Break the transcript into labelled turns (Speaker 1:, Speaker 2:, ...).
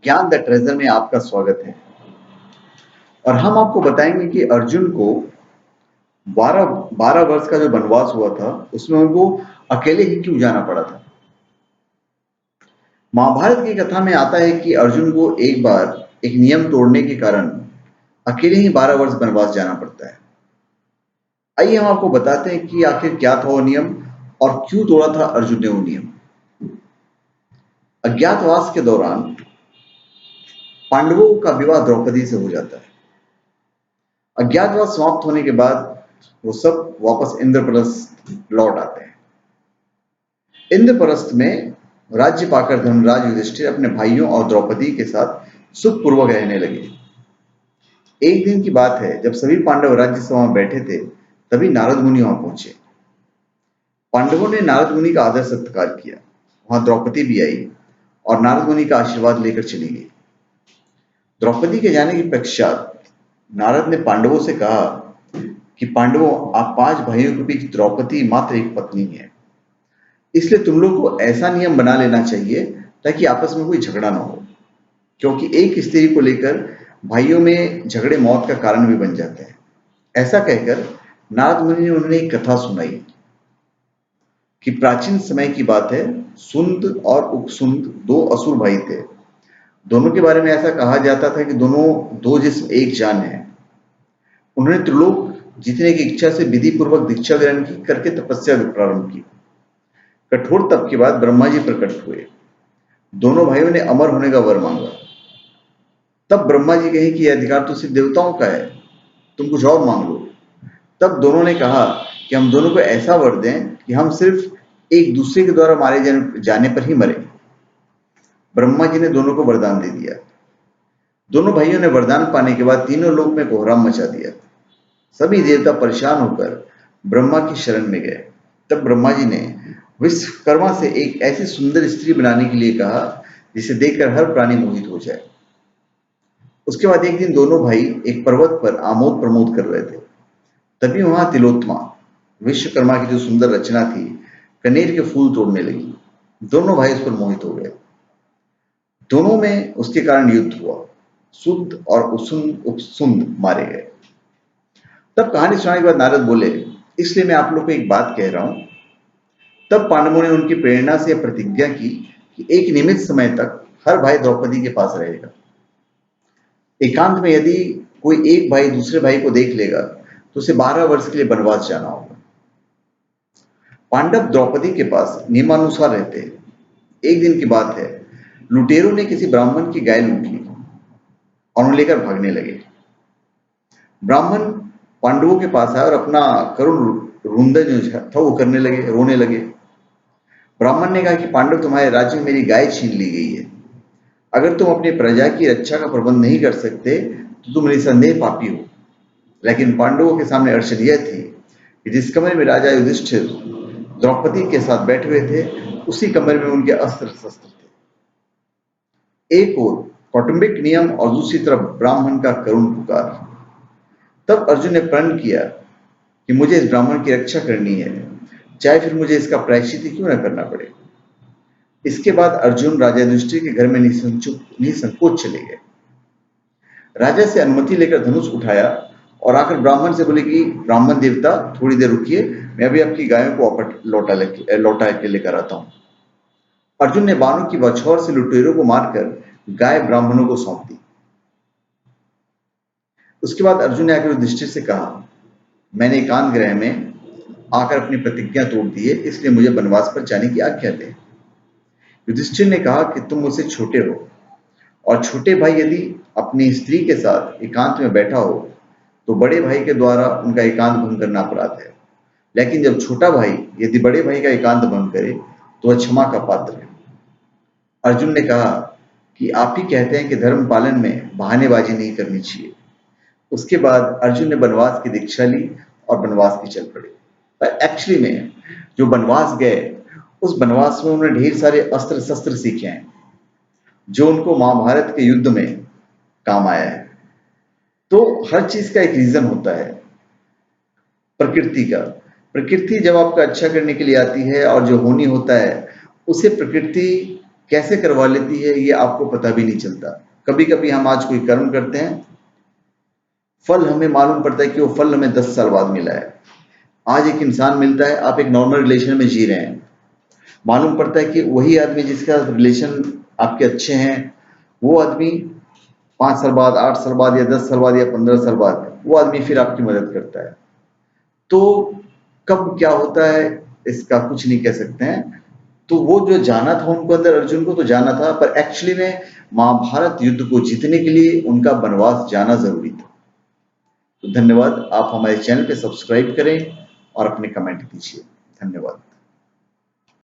Speaker 1: ज्ञान the treasure में आपका स्वागत है। और हम आपको बताएंगे कि अर्जुन को 12 12 वर्ष का जो वनवास हुआ था उसमें उनको अकेले ही क्यों जाना पड़ा था। महाभारत की कथा में आता है कि अर्जुन को एक बार एक नियम तोड़ने के कारण अकेले ही 12 वर्ष वनवास जाना पड़ता है। आइए हम आपको बताते हैं कि आखिर क्या था वो नियम और क्यों तोड़ा था अर्जुन ने वो नियम। अज्ञातवास के दौरान पांडवों का विवाह द्रौपदी से हो जाता है। अज्ञातवास समाप्त होने के बाद वो सब वापस इंद्रप्रस्थ लौट आते हैं। इंद्रप्रस्थ में राज्य पाकर धर्मराज युधिष्ठिर अपने भाइयों और द्रौपदी के साथ सुखपूर्वक रहने लगे। एक दिन की बात है, जब सभी पांडव राज्य सभा में बैठे थे तभी नारद मुनि वहां पहुंचे। पांडवों ने नारद मुनि का आदर सत्कार किया। वहां द्रौपदी भी आई और नारद मुनि का आशीर्वाद लेकर चली गई। द्रौपदी के जाने के पश्चात नारद ने पांडवों से कहा कि पांडवों, आप 5 भाइयों के बीच द्रौपदी मात्र एक पत्नी है, इसलिए तुम लोग को ऐसा नियम बना लेना चाहिए ताकि आपस में कोई झगड़ा ना हो, क्योंकि एक स्त्री को लेकर भाइयों में झगड़े मौत का कारण भी बन जाते हैं। ऐसा कहकर नारद मुनि ने उन्हें एक कथा सुनाई कि प्राचीन समय की बात है, सुंद और उपसुंद 2 असुर भाई थे। दोनों के बारे में ऐसा कहा जाता था कि दोनों 2 जिस्म एक जान है। उन्होंने त्रिलोक जीतने की इच्छा से विधि पूर्वक दीक्षा ग्रहण की करके तपस्या प्रारंभ की। कठोर तप के बाद ब्रह्मा जी प्रकट हुए। दोनों भाइयों ने अमर होने का वर मांगा। तब ब्रह्मा जी कहे कि यह अधिकार तो सिर्फ देवताओं का है, तुम कुछ और मांग लो। तब दोनों ने कहा कि हम दोनों को ऐसा वर दें कि हम सिर्फ एक दूसरे के द्वारा मारे जाने पर ही मरे। ब्रह्मा जी ने दोनों को वरदान दे दिया। दोनों भाइयों ने वरदान पाने के बाद तीनों लोक में कोहराम मचा दिया। सभी देवता परेशान होकर ब्रह्मा की शरण में गए। तब ब्रह्मा जी ने विश्वकर्मा से एक ऐसी सुंदर स्त्री बनाने के लिए कहा जिसे देखकर हर प्राणी मोहित हो जाए। उसके बाद एक दिन दोनों भाई एक पर्वत पर आमोद प्रमोद कर रहे थे। तभी वहां तिलोत्तमा, विश्वकर्मा की जो सुंदर रचना थी, कनेर के फूल तोड़ने लगी। दोनों भाई उस पर मोहित हो गए। दोनों में उसके कारण युद्ध हुआ। सुद और उपसुंद मारे गए। तब कहानी सुनाने के बाद नारद बोले, इसलिए मैं आप लोग को एक बात कह रहा हूं। तब पांडवों ने उनकी प्रेरणा से प्रतिज्ञा की कि एक नियमित समय तक हर भाई द्रौपदी के पास रहेगा। एकांत में यदि कोई एक भाई दूसरे भाई को देख लेगा तो उसे 12 वर्ष के लिए वनवास जाना होगा। पांडव द्रौपदी के पास नियमानुसार रहते हैं। एक दिन की बात है, लुटेरों ने किसी ब्राह्मण की गाय लूट ली और उन्हें लेकर भागने लगे। ब्राह्मण पांडवों के पास आए और अपना करुण रुंदन जो था वो करने लगे, रोने लगे। ब्राह्मण ने कहा कि पांडव, तुम्हारे राज्य में मेरी गाय छीन ली गई है। अगर तुम अपनी प्रजा की रक्षा का प्रबंध नहीं कर सकते तो तुम निसंदेह पापी हो। लेकिन पांडवों के सामने अड़चन यह थी कि जिस कमरे में राजा युधिष्ठिर द्रौपदी के साथ बैठे हुए थे, उसी कमरे में उनके अस्त्र शस्त्र थे। एक ओर कौटुंबिक नियम और दूसरी तरफ ब्राह्मण का करुण पुकार। तब अर्जुन ने प्रण किया कि मुझे इस ब्राह्मण की रक्षा करनी है, चाहे फिर मुझे इसका प्रायश्चित ही क्यों न करना पड़े। इसके बाद अर्जुन राजा युधिष्ठिर के घर में निसंकोच चले गए। राजा से अनुमति लेकर धनुष उठाया और आकर ब्राह्मण से बोले कि ब्राह्मण देवता, थोड़ी देर रुकिए, मैं अभी आपकी गायों को लौटा के लेकर आता हूं। अर्जुन ने बाणों की बौछार से लुटेरों को मारकर गाय ब्राह्मणों को सौंप दी। उसके बाद अर्जुन ने आकर युधिष्ठिर से कहा, मैंने एकांत गृह में आकर अपनी प्रतिज्ञा तोड़ दी है, इसलिए मुझे वनवास पर जाने की आज्ञा दे। युधिष्ठिर ने कहा कि तुम मुझसे छोटे हो और छोटे भाई यदि अपनी स्त्री के साथ एकांत में बैठा हो तो बड़े भाई के द्वारा उनका एकांत भंग करना अपराध है। लेकिन जब छोटा भाई यदि बड़े भाई का एकांत भंग करे तो वह क्षमा का पात्र है। अर्जुन ने कहा कि आप ही कहते हैं कि धर्म पालन में बहानेबाजी नहीं करनी चाहिए। उसके बाद अर्जुन ने वनवास की दीक्षा ली और वनवास की चल पड़े। पर एक्चुअली में जो वनवास गए, उस वनवास में उन्होंने ढेर सारे अस्त्र शस्त्र सीखे हैं जो उनको महाभारत के युद्ध में काम आया है। तो हर चीज का एक रीजन होता है। प्रकृति का, प्रकृति जब आपका अच्छा करने के लिए आती है और जो होनी होता है उसे प्रकृति कैसे करवा लेती है ये आपको पता भी नहीं चलता। कभी कभी हम आज कोई कर्म करते हैं, फल हमें मालूम पड़ता है कि वो फल हमें 10 साल बाद मिला है। आज एक इंसान मिलता है, आप एक नॉर्मल रिलेशन में जी रहे हैं, मालूम पड़ता है कि वही आदमी जिसके साथ रिलेशन आपके अच्छे हैं, वो आदमी 5 साल बाद, 8 साल बाद या 10 साल बाद या 15 साल बाद वो आदमी फिर आपकी मदद करता है। तो कब क्या होता है इसका कुछ नहीं कह सकते हैं। तो वो जो जाना था उनको अंदर, अर्जुन को तो जाना था, पर एक्चुअली में महाभारत युद्ध को जीतने के लिए उनका वनवास जाना जरूरी था। तो धन्यवाद, आप हमारे चैनल पे सब्सक्राइब करें और अपने कमेंट दीजिए। धन्यवाद।